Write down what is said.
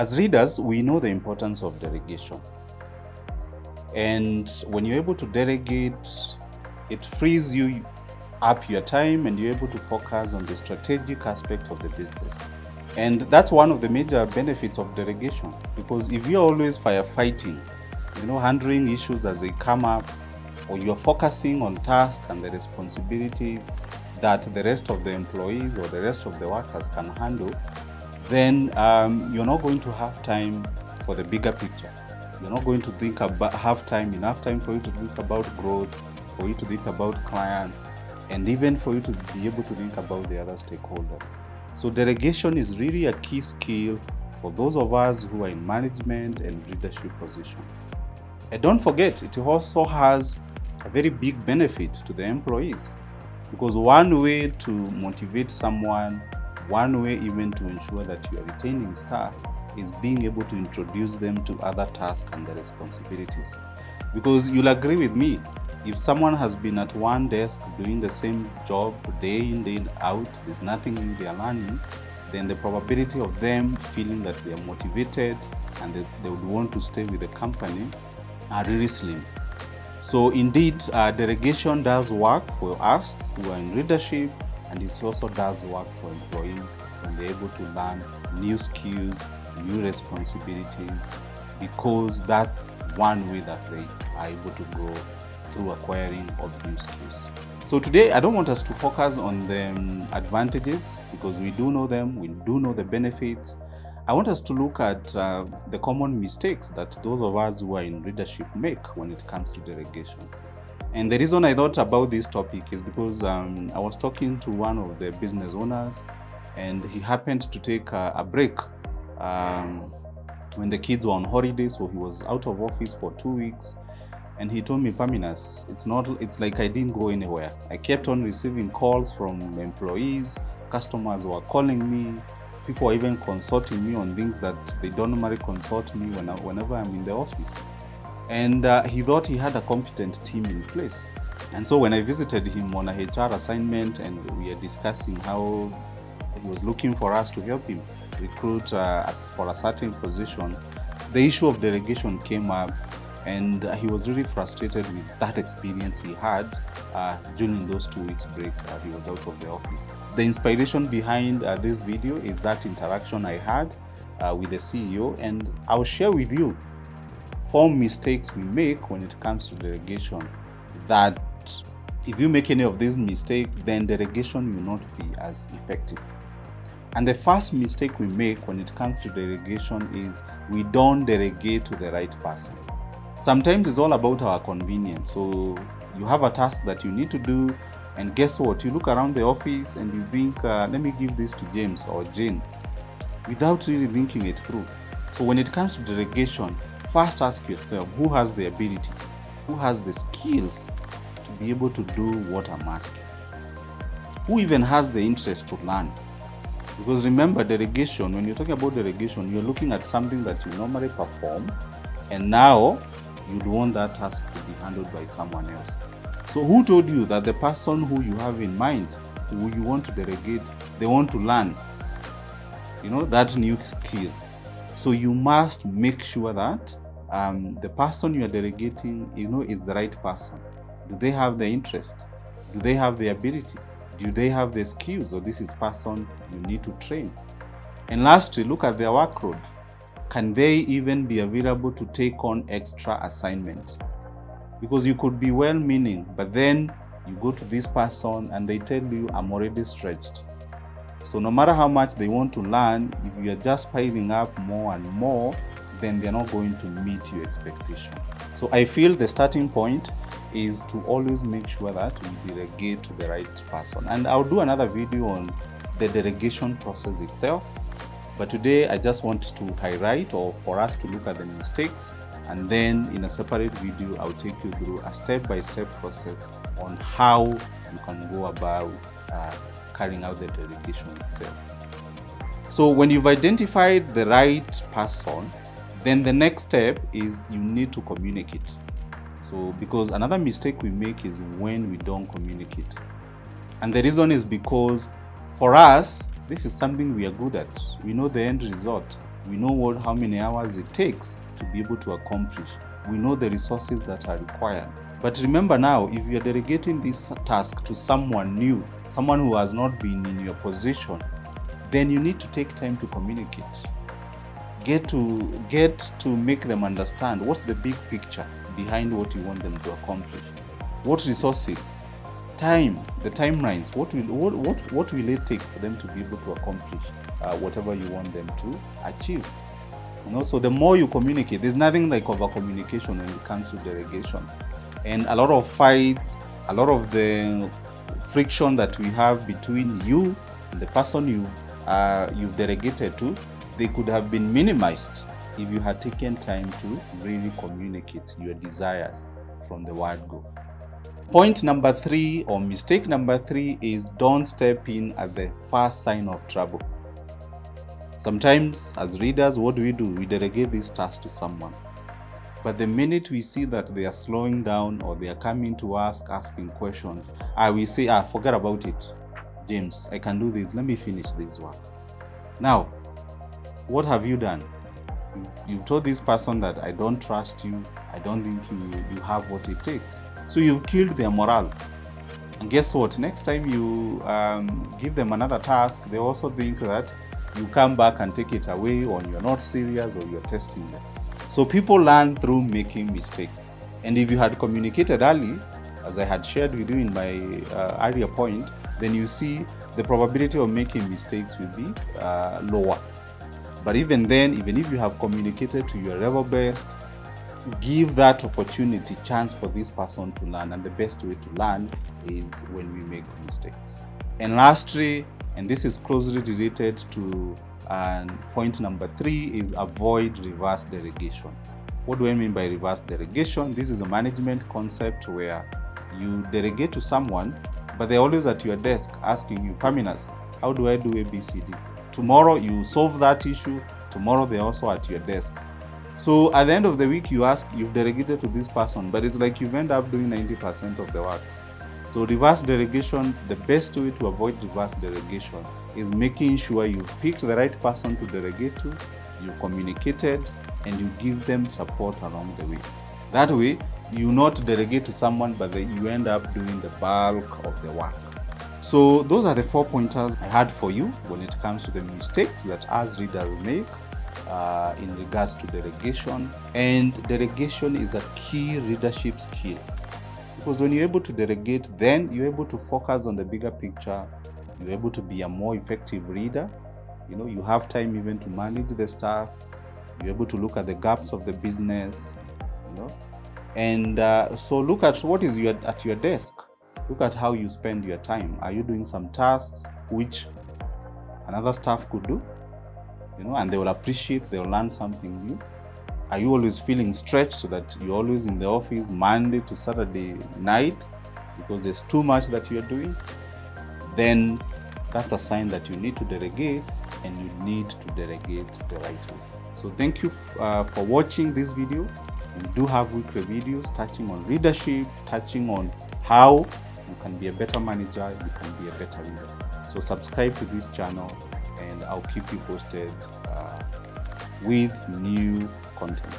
As leaders, we know the importance of delegation. And when you're able to delegate, it frees you up your time and you're able to focus on the strategic aspect of the business. And that's one of the major benefits of delegation, because if you're always firefighting, handling issues as they come up, or you're focusing on tasks and the responsibilities that the rest of the employees or the rest of the workers can handle, then you're not going to have time for the bigger picture. You're not going to have enough time for you to think about growth, for you to think about clients, and even for you to be able to think about the other stakeholders. So delegation is really a key skill for those of us who are in management and leadership position. And don't forget, it also has a very big benefit to the employees, because one way to motivate someone, one way even to ensure that you are retaining staff, is being able to introduce them to other tasks and the responsibilities. Because you'll agree with me, if someone has been at one desk doing the same job day in, day out, there's nothing new they are learning, then the probability of them feeling that they are motivated and that they would want to stay with the company are really slim. So indeed, delegation does work for us who are in leadership, and it also does work for employees when they're able to learn new skills, new responsibilities, because that's one way that they are able to grow through acquiring of new skills. So today, I don't want us to focus on the advantages, because we do know them, we do know the benefits. I want us to look at the common mistakes that those of us who are in leadership make when it comes to delegation. And the reason I thought about this topic is because I was talking to one of the business owners, and he happened to take a break when the kids were on holiday, so he was out of office for 2 weeks. And he told me, Perminus, it's like I didn't go anywhere. I kept on receiving calls from employees, customers were calling me, people are even consulting me on things that they don't normally consult me whenever I'm in the office. And he thought he had a competent team in place. And so when I visited him on a HR assignment and we were discussing how he was looking for us to help him recruit for a certain position, the issue of delegation came up, and he was really frustrated with that experience he had during those 2 weeks break he was out of the office. The inspiration behind this video is that interaction I had with the CEO, and I'll share with you 4 mistakes we make when it comes to delegation, that if you make any of these mistakes, then delegation will not be as effective. And the first mistake we make when it comes to delegation is we don't delegate to the right person. Sometimes it's all about our convenience. So you have a task that you need to do, and guess what? You look around the office and you think, let me give this to James or Jane, without really thinking it through. So when it comes to delegation, first ask yourself, who has the ability, who has the skills to be able to do what I'm asking? Who even has the interest to learn? Because remember, delegation, when you're talking about delegation, you're looking at something that you normally perform, and now you'd want that task to be handled by someone else. So who told you that the person who you have in mind, who you want to delegate, they want to learn, that new skill? So you must make sure that the person you are delegating, is the right person. Do they have the interest? Do they have the ability? Do they have the skills? Or this is person you need to train? And lastly, look at their workload. Can they even be available to take on extra assignment? Because you could be well-meaning, but then you go to this person and they tell you, I'm already stretched. So no matter how much they want to learn, if you are just piling up more and more, then they're not going to meet your expectation. So I feel the starting point is to always make sure that we delegate to the right person. And I'll do another video on the delegation process itself. But today I just want to highlight, or for us to look at the mistakes, and then in a separate video I'll take you through a step-by-step process on how you can go about carrying out the delegation itself. So when you've identified the right person, then the next step is you need to communicate. So because another mistake we make is when we don't communicate. And the reason is because for us, this is something we are good at. We know the end result. We know how many hours it takes to be able to accomplish. We know the resources that are required. But remember now, if you're delegating this task to someone new, someone who has not been in your position, then you need to take time to communicate. Get to make them understand what's the big picture behind what you want them to accomplish. What resources, time, the timelines, what will it take for them to be able to accomplish whatever you want them to achieve. So the more you communicate, there's nothing like over communication when it comes to delegation. And a lot of fights, a lot of the friction that we have between you and the person you've delegated to, they could have been minimized if you had taken time to really communicate your desires from the word go. Point number 3, or mistake number 3, is don't step in at the first sign of trouble. Sometimes as readers, what do? We delegate this task to someone. But the minute we see that they are slowing down or they are coming to us asking questions, we say, forget about it. James, I can do this. Let me finish this work. Now, what have you done? You've told this person that I don't trust you. I don't think you have what it takes. So you've killed their morale. And guess what? Next time you give them another task, they also think that you come back and take it away, or you're not serious, or you're testing them. So people learn through making mistakes. And if you had communicated early, as I had shared with you in my earlier point, then you see the probability of making mistakes will be lower. But even then, even if you have communicated to your level best, give that opportunity, chance for this person to learn. And the best way to learn is when we make mistakes. And lastly, and this is closely related to point number 3, is avoid reverse delegation. What do I mean by reverse delegation? This is a management concept where you delegate to someone, but they're always at your desk asking you, Perminus, how do I do ABCD? Tomorrow you solve that issue, tomorrow they're also at your desk. So at the end of the week, you've delegated to this person, but it's like you've ended up doing 90% of the work. So reverse delegation, the best way to avoid reverse delegation is making sure you've picked the right person to delegate to, you communicated, and you give them support along the way. That way, you not delegate to someone, but you end up doing the bulk of the work. So those are the 4 pointers I had for you when it comes to the mistakes that as readers make in regards to delegation. And delegation is a key leadership skill. Because when you're able to delegate, then you're able to focus on the bigger picture. You're able to be a more effective leader. You have time even to manage the staff. You're able to look at the gaps of the business. And so look at what is at your desk. Look at how you spend your time. Are you doing some tasks which another staff could do? And they will appreciate, they'll learn something new. Are you always feeling stretched so that you're always in the office Monday to Saturday night because there's too much that you're doing? Then that's a sign that you need to delegate, and you need to delegate the right way. So thank you for watching this video. We do have weekly videos touching on leadership, touching on how you can be a better manager, you can be a better leader. So subscribe to this channel, and I'll keep you posted with new content.